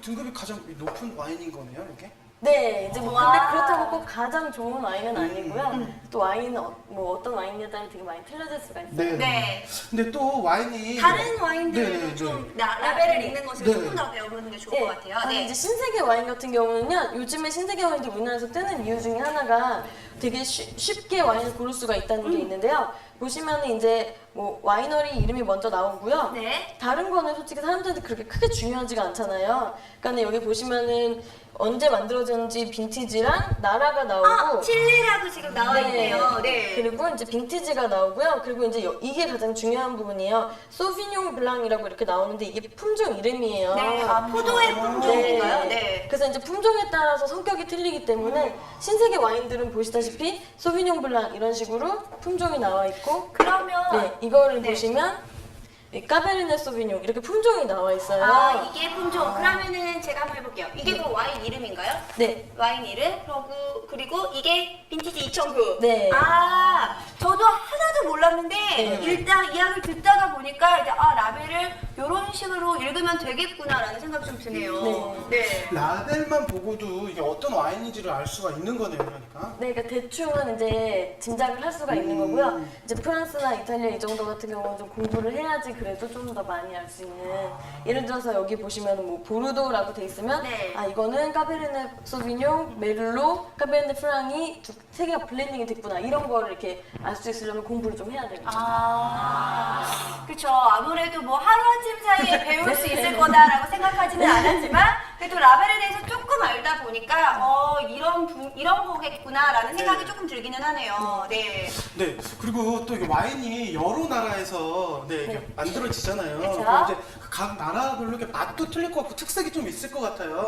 등급이 가장 높은 와인인 거네요, 이게? 네, 이제 뭐 와. 근데 그렇다고 꼭 가장 좋은 와인은 아니고요. 또 와인은 뭐 어떤 와인에 따라 되게 많이 틀려질 수가 있어요. 네. 네. 근데 또 와인이 다른 와인들도 네, 좀 네. 라벨을 읽는 것을 네. 조금 더 배워보는 게 좋을 것 같아요. 아니, 네. 이제 신세계 와인 같은 경우는요, 요즘에 신세계 와인들 우리나라에서 뜨는 이유 중에 하나가 되게 쉽게 와인을 고를 수가 있다는 게 있는데요. 보시면은 이제 뭐 와이너리 이름이 먼저 나오고요. 네. 다른 거는 솔직히 사람들한테 그렇게 크게 중요하지가 않잖아요. 그러니까 여기 보시면은 언제 만들어졌는지 빈티지랑 나라가 나오고 칠리라고 지금 나와 있네요. 네. 그리고 이제 빈티지가 나오고요. 그리고 이제 이게 가장 중요한 부분이에요. 소비뇽 블랑이라고 이렇게 나오는데 이게 품종 이름이에요. 네. 아, 포도의 품종인가요? 네. 그래서 이제 품종에 따라서 성격이 틀리기 때문에 신세계 와인들은 보시다시피 소비뇽 블랑 이런 식으로 품종이 나와 있고 그러면 이거를 네. 보시면 이 까베르네 소비뇽 이렇게 품종이 나와 있어요. 아, 이게 품종. 그러면은 제가 한번 해볼게요. 이게 그 와인 이름인가요? 네. 와인 이름. 그리고 이게 빈티지 2009. 네. 아, 저도 하나도 몰랐는데 일단 이야기를 듣다가 보니까 이제 라벨을 이런 식으로 읽으면 되겠구나라는 생각이 좀 드네요. 네. 라벨만 보고도 이게 어떤 와인인지를 알 수가 있는 거네요, 그러니까. 네, 그러니까 대충은 이제 짐작을 할 수가 있는 거고요. 이제 프랑스나 이탈리아 이 정도 같은 경우는 좀 공부를 해야지 그래도 좀 더 많이 알 수 있는. 예를 들어서 여기 보시면 뭐 보르도라고 돼 있으면 네. 아 이거는 까베르네 소비뇽, 메를로, 까베르네 프랑이 세 개가 블렌딩이 됐구나 이런 거를 이렇게 알 수 있으려면 공부를 좀 해야 되겠죠. 그쵸. 아무래도 뭐 하루아침 사이에 배울 수 있을 거다라고 생각하지는 않았지만 그래도 라벨에 대해서 조금 알다 보니까 이런 거겠구나라는 생각이 조금 들기는 하네요. 네. 네, 그리고 또 이게 와인이 여러 나라에서 이게 만들어지잖아요. 그쵸? 그럼 이제 각 나라별로 이렇게 맛도 틀릴 것 같고 특색이 좀 있을 것 같아요.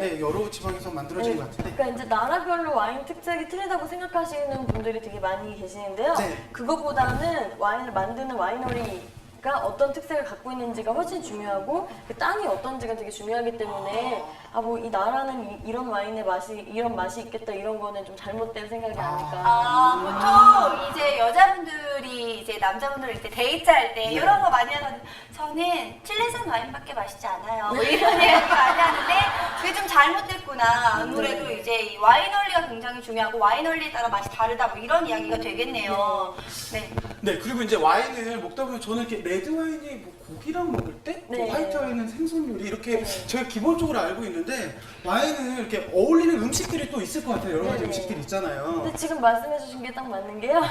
네. 여러 지방에서 만들어진 것 같은데. 그러니까 이제 나라별로 와인 특색이 틀리다고 생각하시는 분들이 되게 많이 계시는데요. 네. 그거보다는 와인을 만드는 와이너리가 어떤 특색을 갖고 있는지가 훨씬 중요하고 그 땅이 어떤지가 되게 중요하기 때문에 뭐 이 나라는 이런 와인의 이런 맛이 있겠다 이런 거는 좀 잘못된 생각이 아닐까. 보통 이제 여자분들이 이제 남자분들 이제 데이트할 때 이런 거 많이 하거든요. 저는 칠레산 와인밖에 마시지 않아요. 뭐 이런 이야기 많이 하는데 그게 좀 잘못됐구나. 아무래도 이제 이 와이널리가 굉장히 중요하고 와이널리에 따라 맛이 다르다 뭐 이런 이야기가 되겠네요. 네. 네, 그리고 이제 와인을 먹다 보면 저는 이렇게 레드 와인이 뭐 고기랑 먹을 때, 네. 화이트 와인은 생선 요리 이렇게 제가 기본적으로 알고 있는데 와인은 이렇게 어울리는 음식들이 또 있을 것 같아요. 여러 가지 네. 음식들이 있잖아요. 근데 지금 말씀해주신 게 딱 맞는 게요.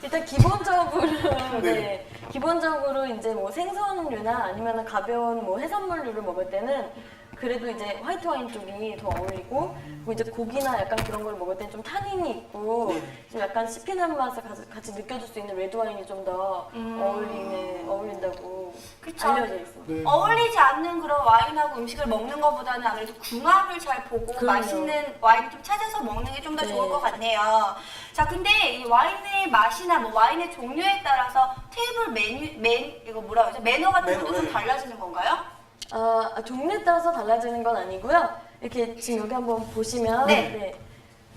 일단 기본적으로 기본적으로 이제 뭐 생선류나 아니면 가벼운 뭐 해산물류를 먹을 때는 그래도 이제 화이트 와인 쪽이 더 어울리고 그리고 이제 고기나 약간 그런 걸 먹을 때는 좀 타닌이 있고 좀 약간 씹히는 맛을 같이 느껴줄 수 있는 레드 와인이 좀 더 어울린다고 그쵸. 알려져 있습니다. 네. 어울리지 않는 그런 와인하고 음식을 먹는 것보다는 아무래도 궁합을 잘 보고 그럼요. 맛있는 와인을 좀 찾아서 먹는 게 좀 더 네. 좋을 것 같네요. 자, 근데 이 와인의 맛이나 뭐 와인의 종류에 따라서 테이블 이거 뭐라 그러죠? 매너 같은 것도 좀 달라지는 건가요? 종류에 따라서 달라지는 건 아니고요. 이렇게 지금 여기 한번 보시면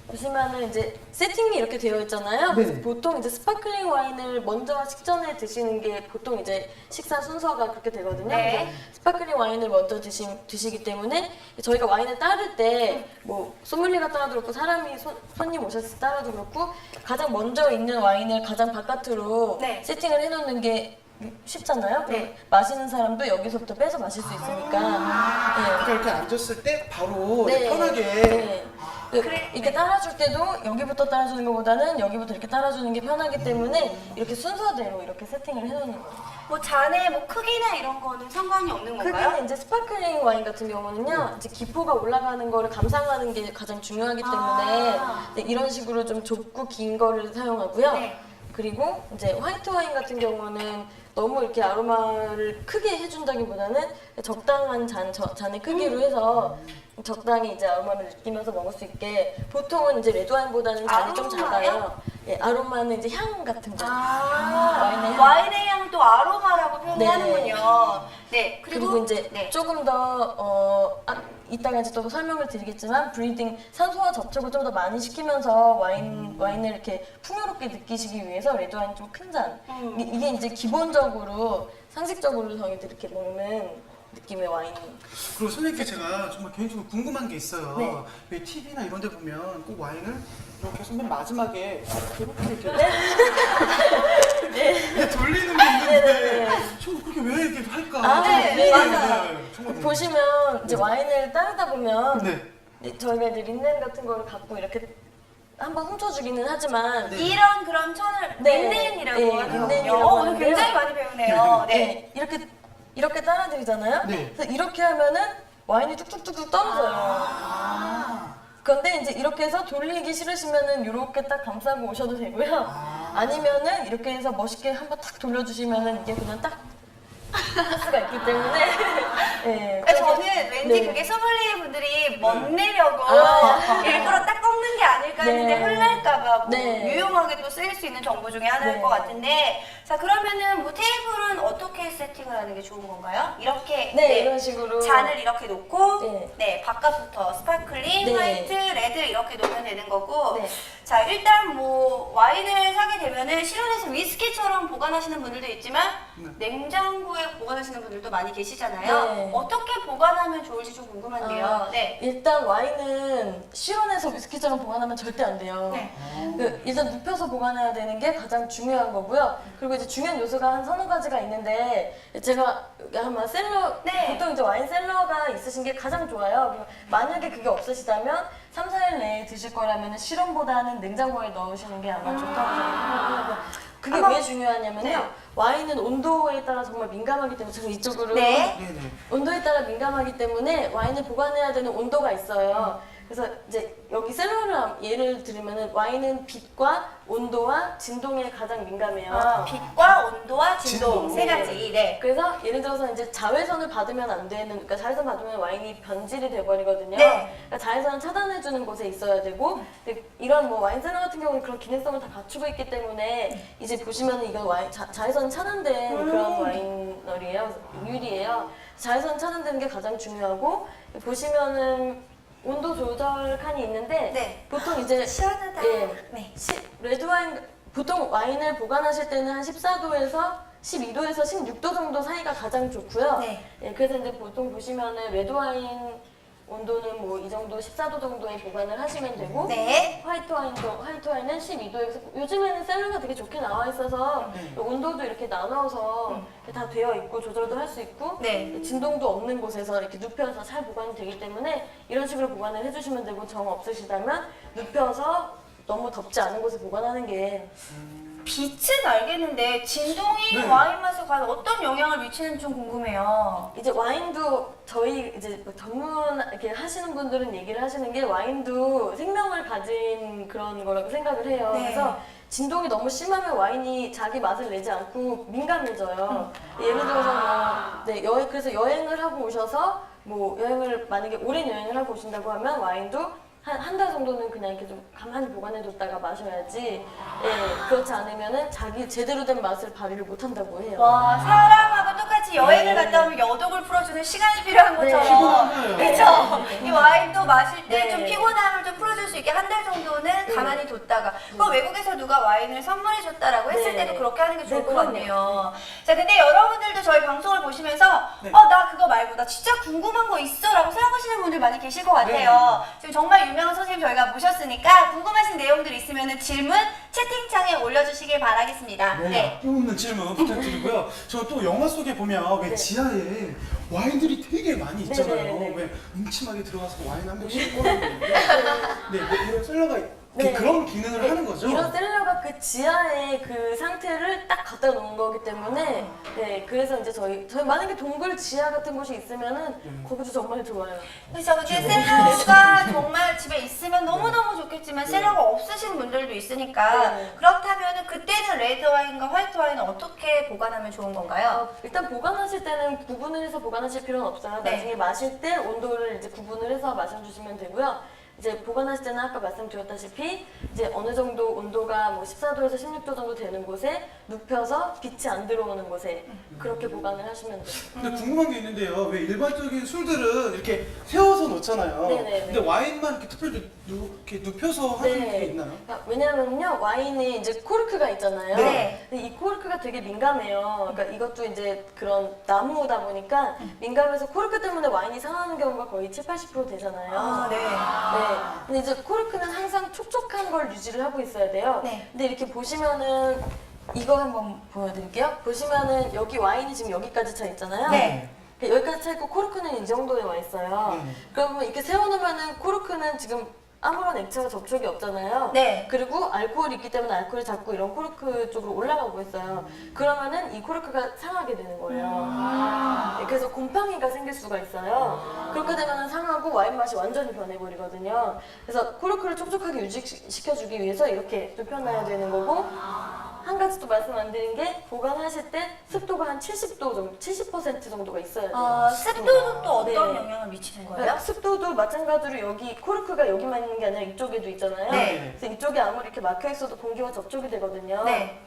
보시면은 이제 세팅이 이렇게 되어 있잖아요. 그래서 보통 이제 스파클링 와인을 먼저 식전에 드시는 게 보통 이제 식사 순서가 그렇게 되거든요. 네. 그래서 스파클링 와인을 먼저 드시기 때문에 저희가 와인을 따를 때 뭐 소믈리에가 따라도 그렇고 사람이 손님 오셨을 때 따라도 그렇고 가장 먼저 있는 와인을 가장 바깥으로 세팅을 해놓는 게 쉽잖아요. 그럼 마시는 사람도 여기서부터 빼서 마실 수 있으니까. 그러니까 이렇게 앉았을 때 바로 편하게. 이렇게 따라줄 때도 여기부터 따라주는 것보다는 여기부터 이렇게 따라주는 게 편하기 때문에 이렇게 순서대로 이렇게 세팅을 해놓는 거예요. 뭐 잔의 뭐 크기나 이런 거는 상관이 없는 건가요? 크기는 이제 스파클링 와인 같은 경우는요, 이제 기포가 올라가는 거를 감상하는 게 가장 중요하기 때문에 이런 식으로 좀 좁고 긴 거를 사용하고요. 그리고 이제 화이트 와인 같은 경우는 너무 이렇게 아로마를 크게 해준다기보다는 적당한 잔의 크기로 해서 적당히 이제 아로마를 느끼면서 먹을 수 있게 보통은 이제 레드 와인보다는 잔이 좀 작아요. 아로마는 이제 향 같은 거. 와인의 향을 또 아로마라고 표현하는군요. 네. 그리고 이제 조금 더 이따가 이제 또 설명을 드리겠지만 브리딩 산소와 접촉을 좀 더 많이 시키면서 와인을 이렇게 풍요롭게 느끼시기 위해서 레드 와인 좀 큰 잔. 이게 이제 기본적으로 상식적으로 저희들 이렇게 먹는 느낌의 와인. 그리고 선생님께 제가 정말 개인적으로 궁금한 게 있어요. 네. 왜 TV나 이런 데 보면 꼭 와인을 이렇게 해서 맨 마지막에 이렇게 네, 돌리는 게 있는데 저 그렇게 왜 이렇게 할까? 아, 네, 맞아요. 정말 보시면 이제 와인을 따르다 보면 네. 저희가 이제 린넨 같은 거를 갖고 이렇게 한번 훔쳐주기는 하지만 네. 이런 그런 천을 네. 린넨이라고 네, 하거든요. 린넨이라고 오늘 하는데요. 굉장히 많이 배우네요. 네. 네, 이렇게 따라드리잖아요. 네. 그래서 이렇게 하면은 와인이 뚝뚝뚝뚝 떨어져요. 그런데 이제 이렇게 해서 돌리기 싫으시면은 이렇게 딱 감싸고 오셔도 되고요. 아니면은 이렇게 해서 멋있게 한번 탁 돌려주시면은 이게 그냥 딱 할 수가 있기 때문에. 네, 그러니까 그렇게- 저는 왠지 네. 그게 소믈리에 분들이 멋내려고 아. 일부러 딱 꺾는 게 아닐까 했는데 네. 흘날까봐 뭐 네. 유용하게 또 쓰일 수 있는 정보 중에 하나일 네. 것 같은데 자 그러면은 뭐 테이블은 어떻게 세팅을 하는 게 좋은 건가요? 이렇게 네, 이런 식으로. 잔을 이렇게 놓고 네. 네 바깥부터 스파클링, 네. 화이트, 레드 이렇게 놓으면 되는 거고 네. 자 일단 뭐 와인을 사게 되면은 실온에서 위스키처럼 보관하시는 분들도 있지만 냉장고에 보관하시는 분들도 많이 계시잖아요. 네. 어떻게 보관하면 좋을지 좀 궁금한데요. 아, 네. 일단 와인은 실온에서 위스키처럼 보관하면 절대 안 돼요. 네. 일단 눕혀서 보관해야 되는 게 가장 중요한 거고요. 그리고 이제 중요한 요소가 한 서너 가지가 있는데 제가 여기 아마 셀러 네. 보통 이제 와인 셀러가 있으신 게 가장 좋아요. 그리고 만약에 그게 없으시다면 3, 4일 내에 드실 거라면 실온보다는 냉장고에 넣으시는 게 아마 좋다고 생각해요. 그게 한번- 왜 중요하냐면요. 네. 와인은 온도에 따라 정말 민감하기 때문에 제가 이쪽으로 네. 네네. 온도에 따라 민감하기 때문에 와인을 보관해야 되는 온도가 있어요. 그래서 이제 여기 셀러를 예를 들면은 와인은 빛과 온도와 진동에 가장 민감해요. 아, 빛과 온도와 진동 진동. 세 가지. 네. 그래서 예를 들어서 이제 자외선을 받으면 안 되는, 그러니까 자외선 받으면 와인이 변질이 돼버리거든요. 네. 그러니까 자외선을 차단해주는 곳에 있어야 되고, 근데 이런 뭐 와인 셀러 같은 경우는 그런 기능성을 다 갖추고 있기 때문에 이제 보시면은 이건 와인 자외선 차단된 그런 와이너리예요, 유리예요. 자외선 차단되는 게 가장 중요하고 보시면은 온도 조절 칸이 있는데 네. 보통 이제 시원하다. 예. 네. 레드 와인 보통 와인을 보관하실 때는 한 14도에서 12도에서 16도 정도 사이가 가장 좋고요. 네. 예, 그래서 이제 보통 보시면은 레드 와인 온도는 뭐 이 정도 14도 정도에 보관을 하시면 되고 네. 화이트 와인은 12도에서 요즘에는 셀러가 되게 좋게 나와 있어서 온도도 이렇게 나눠서 다 되어 있고 조절도 할 수 있고 네. 진동도 없는 곳에서 이렇게 눕혀서 잘 보관이 되기 때문에 이런 식으로 보관을 해주시면 되고 정 없으시다면 눕혀서 너무 덥지 않은 곳에 보관하는 게 빛은 알겠는데 진동이 네. 와인 맛에 과연 어떤 영향을 미치는지 좀 궁금해요. 이제 와인도 저희 이제 뭐 전문 이렇게 하시는 분들은 얘기를 하시는 게 와인도 생명을 가진 그런 거라고 생각을 해요. 네. 그래서 진동이 너무 심하면 와인이 자기 맛을 내지 않고 민감해져요. 예를 들어서 뭐, 네, 그래서 여행을 하고 오셔서 뭐 여행을 만약에 오랜 여행을 하고 오신다고 하면 와인도 한 달 정도는 그냥 이렇게 좀 가만히 보관해뒀다가 마셔야지. 예, 그렇지 않으면은 자기 제대로 된 맛을 발휘를 못한다고 해요. 와 사람하고 똑같이 여행을 갔다 오면 여독을 풀어주는 시간이 필요한 네. 것처럼 피곤하네요. 그렇죠. 이 와인도 마실 때 네. 좀 피곤함을 좀 풀어줄 수 있게 한 달 정도는 가만히 뒀다가 그 외국에서 누가 와인을 선물해줬다라고 했을 네. 때도 그렇게 하는 게 좋을 네, 것 그럼요. 같네요. 자 근데 여러분들도 저희 방송을 보시면서 네. 나 그거 말고 나 진짜 궁금한 거 있어라고 생각하시는 분들 많이 계실 것 같아요. 지금 정말 유명한 선생님 저희가 모셨으니까 궁금하신 내용들 있으면 질문 채팅창에 올려주시길 바라겠습니다. 네. 뜬금없는 질문 부탁드리고요. 저 또 영화 속에 보면 왜 네. 지하에 와인들이 되게 많이 있잖아요. 네. 왜 음침하게 들어가서 와인 한 병씩 꺼내는 네, 이런 셀러가 네. 그런 기능을 하는 거죠. 이런 셀러가 그 지하의 그 상태를 딱 갖다 놓은 거기 때문에 네, 그래서 이제 저희 만약에 동굴 지하 같은 곳이 있으면은 거기도 정말 좋아요. 그렇죠. 근데 셀러가 정말 집에 있으면 너무너무 좋겠지만 셀러가 없으신 분들도 있으니까 네. 그렇다면 그때는 레드 와인과 화이트 와인은 어떻게 보관하면 좋은 건가요? 일단 보관하실 때는 구분을 해서 보관하실 필요는 없어요. 네. 나중에 마실 때 온도를 이제 구분을 해서 마셔주시면 되고요. 이제 보관하실 때는 아까 말씀드렸다시피 이제 어느 정도 온도가 뭐 14도에서 16도 정도 되는 곳에 눕혀서 빛이 안 들어오는 곳에 그렇게 보관을 하시면 돼요. 근데 궁금한 게 있는데요. 왜 일반적인 술들은 이렇게 세워서 띄워서 놓잖아요. 네네네. 근데 와인만 이렇게 특별히 이렇게 눕혀서 하는 게 있나요? 왜냐면요, 와인이 이제 코르크가 있잖아요. 네. 근데 이 코르크가 되게 민감해요. 그러니까 이것도 이제 그런 나무다 보니까 민감해서 코르크 때문에 와인이 상하는 경우가 거의 70-80% 되잖아요. 아, 네. 네. 근데 이제 코르크는 항상 촉촉한 걸 유지를 하고 있어야 돼요. 네. 근데 이렇게 보시면은 이거 한번 보여드릴게요. 보시면은 여기 와인이 지금 여기까지 차 있잖아요. 네. 여기까지 차 있고 코르크는 이 정도에 와 있어요. 그러면 이렇게 세워놓으면은 코르크는 지금 아무런 액체와 접촉이 없잖아요. 네. 그리고 알코올이 있기 때문에 알코올이 자꾸 이런 코르크 쪽으로 올라가고 있어요. 그러면은 이 코르크가 상하게 되는 거예요. 네, 그래서 곰팡이가 생길 수가 있어요. 그렇게 되면 상하고 와인 맛이 완전히 변해버리거든요. 그래서 코르크를 촉촉하게 유지시켜주기 위해서 이렇게 눕혀놔야 되는 거고, 한 가지 또 말씀 안 드린 게 보관하실 때 습도가 한 70도 정도, 70% 정도가 있어야 돼요. 습도도 또 어떤 네. 영향을 미치는 거예요? 습도도 마찬가지로 여기 코르크가 여기만 있는 게 아니라 이쪽에도 있잖아요. 네. 그래서 이쪽에 아무리 이렇게 막혀 있어도 공기와 접촉이 되거든요. 네.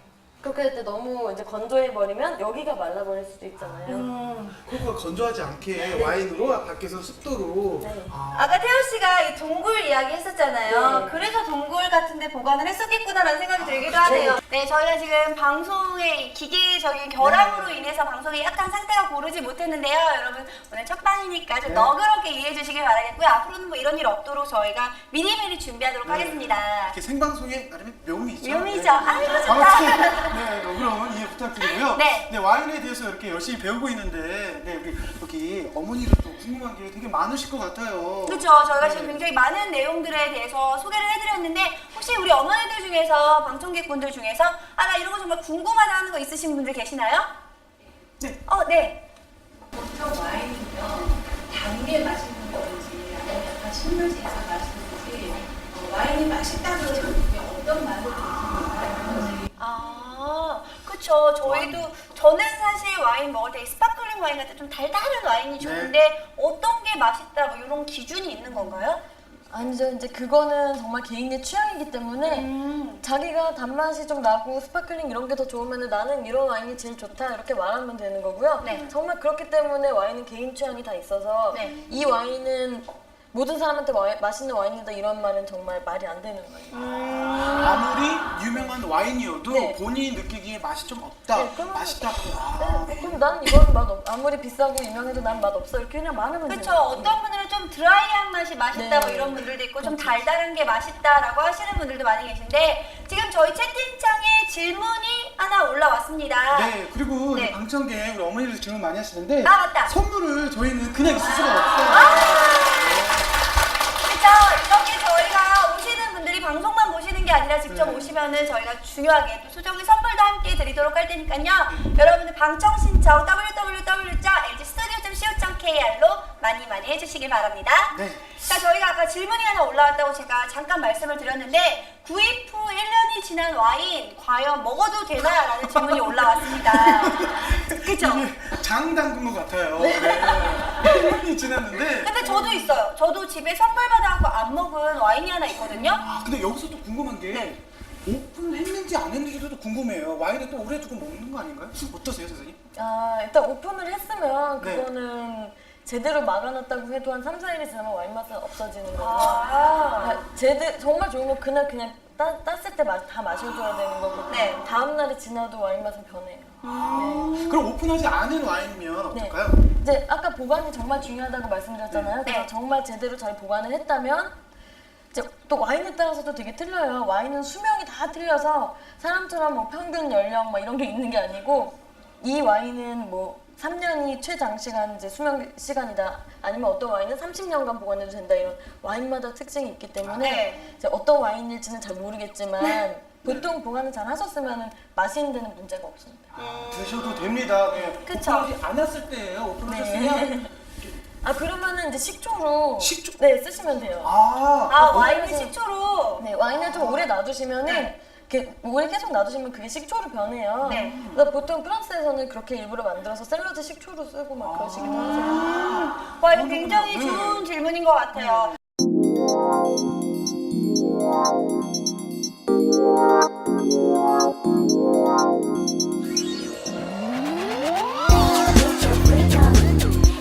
그렇게 될 때 너무 이제 건조해 버리면 여기가 말라버릴 수도 있잖아요. 코르크가 건조하지 않게 와인으로 밖에서 습도로. 네. 아까 태호 씨가 이 동굴 이야기 했었잖아요. 네. 그래서 동굴 같은데 보관을 했었겠구나라는 생각이 들기도 하네요. 네, 저희가 지금 방송의 이 기계적인 결함으로 인해서 방송이 약간 상태가 고르지 못했는데요. 여러분 오늘 첫 방이니까 좀 너그럽게 이해해 주시길 바라겠고요. 앞으로는 뭐 이런 일 없도록 저희가 미리미리 준비하도록 하겠습니다. 이렇게 생방송에 나름의 묘미죠. 묘미죠. 네. 아이고 좋다. 아무튼 네, 너그러운 이해 부탁드리고요. 네. 와인에 대해서 이렇게 열심히 배우고 있는데, 네, 우리 여기 어머니도 또 궁금한 게 되게 많으실 것 같아요. 그렇죠. 저희가 지금 굉장히 많은 내용들에 대해서 소개를 해드렸는데 혹시 우리 어머니들 중에서 방청객분들 중에서 나 이런 거 정말 궁금하다 하는 거 있으신 분들 계시나요? 네. 네. 보통 와인은요, 단게 마시는 건지 아니면 약간 신맛이 있어 마시는 건지 와인이 맛있다고 그러면 어떤 맛을 느끼는 건지 그쵸. 저는 사실 와인 먹을 때 스파클링 와인 같은 좀 달달한 와인이 좋은데 어떤 게 맛있다 뭐 이런 기준이 있는 건가요? 아니죠. 이제 그거는 정말 개인의 취향이기 때문에 자기가 단맛이 좀 나고 스파클링 이런 게 더 좋으면 나는 이런 와인이 제일 좋다 이렇게 말하면 되는 거고요. 네. 정말 그렇기 때문에 와인은 개인 취향이 다 있어서 네. 이 와인은 모든 사람한테 맛있는 와인이다 이런 말은 정말 말이 안 되는 거예요. 아무리 유명한 와인이어도 네. 본인이 느끼기에 맛이 좀 없다, 네, 그러면- 맛있다. 그럼 난 이건 아무리 비싸고 유명해도 난 맛 없어 이렇게 그냥 말하면 돼요. 그쵸. 어떤 분들은 좀 드라이한 맛이 맛있다 뭐 네. 이런 분들도 있고 좀 달달한 게 맛있다라고 하시는 분들도 많이 계신데 지금 저희 채팅창에 질문이 하나 올라왔습니다. 네, 그리고 네. 방청객 우리 어머니들 질문 많이 하시는데 맞다. 선물을 저희는 그냥 있을 수가 없어요. 그쵸. 이렇게 저희가 오시는 분들이 방송만 보시는 게 아니라 직접 네. 오시면은 저희가 중요하게 또 소정의 선물도 함께 드리도록 할 테니까요. 여러분들 방청 신청 www.lgstudio.co.kr로 많이 해주시길 바랍니다. 네. 자, 저희가 아까 질문이 하나 올라왔다고 제가 잠깐 말씀을 드렸는데 구입 후 1년이 지난 와인 과연 먹어도 되나요? 라는 질문이 올라왔습니다. 그쵸? 이게 장 담근 것 같아요. 네. 1년이 지났는데. 근데 저도 있어요. 저도 집에 선물 받아갖고 안 먹은 와인이 하나 있거든요. 근데 여기서 또 궁금한 게 네. 오픈했는지 안 했는지도 궁금해요. 와인을 또 오래 두고 먹는 거 아닌가요? 어떠세요, 선생님? 일단 오픈을 했으면 네. 그거는 제대로 막아놨다고 해도 한 3-4일이 지나면 와인 맛은 없어지는 거고 정말 좋은 건 그날 그냥 땄을 때 다 마셔줘야 되는 거고 네. 다음날이 지나도 와인 맛은 변해요. 그럼 오픈하지 않은 와인이면 어떨까요? 이제 아까 보관이 정말 중요하다고 말씀드렸잖아요. 그래서 네. 정말 제대로 잘 보관을 했다면 이제 또 와인에 따라서도 되게 틀려요. 와인은 수명이 다 틀려서 사람처럼 뭐 평균 연령 막 이런 게 있는 게 아니고 이 와인은 뭐 3년이 최장시간 이제 수명 시간이다. 아니면 어떤 와인은 30년간 보관해도 된다. 이런 와인마다 특징이 있기 때문에 네. 이제 어떤 와인일지는 잘 모르겠지만 보통 보관을 잘 하셨으면 마시는 데는 문제가 없습니다. 드셔도 됩니다. 네. 그쵸. 오픈하지 않았을 때예요. 오픈하셨으면 그러면은 이제 식초로 식초? 네 쓰시면 돼요. 와인을 그래서- 식초로. 네, 와인을 좀 오래 놔두시면은 네. 이렇게 오래 계속 놔두시면 그게 식초로 변해요. 네. 그래서 보통 프랑스에서는 그렇게 일부러 만들어서 샐러드 식초로 쓰고 막 그러시기도 하세요. 와, 이거 굉장히 좋은 질문인 것 같아요. Get your freak on,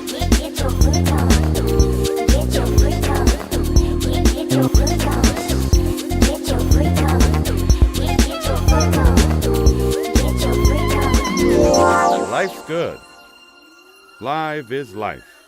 get your freak on, get your Live is life.